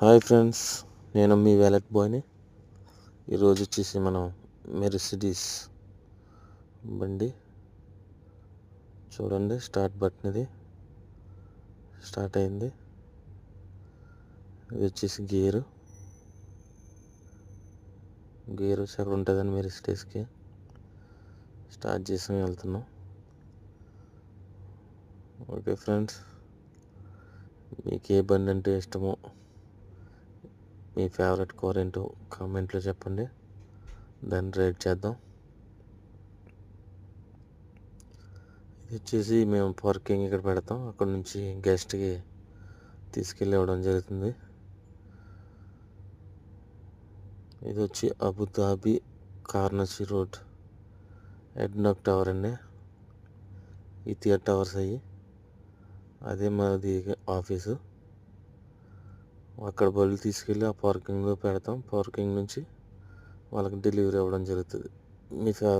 Hi friends, నేను మీ wallet బాయ్ని. ఈరోజు వచ్చేసి మనం మెర్సిడీస్ బండి చూడండి. స్టార్ట్ బటన్ ఇది స్టార్ట్ అయింది. ఇది వచ్చేసి గేరు అక్కడ ఉంటుందని మెర్సిడీస్కి స్టార్ట్ చేసి వెళ్తున్నాం. ఓకే ఫ్రెండ్స్, మీకు ఏ బండి అంటే ఇష్టమో, మీ ఫేవరెట్ కార్ ఏంటో కామెంట్లో చెప్పండి, దాన్ని రేట్ చేద్దాం. ఇది వచ్చేసి మేము పార్కింగ్ ఇక్కడ పెడతాం, అక్కడ నుంచి గెస్ట్కి తీసుకెళ్ళి ఇవ్వడం జరుగుతుంది. ఇది వచ్చి అబుదాబి కార్నసీ రోడ్ ఎడ్నాక్ టవర్ అండి. ఈ టవర్స్ అయ్యి అదే మాది ఆఫీసు. అక్కడ బళ్ళు తీసుకెళ్ళి ఆ పార్కింగ్లో పెడతాం. పార్కింగ్ నుంచి వాళ్ళకి డెలివరీ అవ్వడం జరుగుతుంది. మీ ఫేవరెట్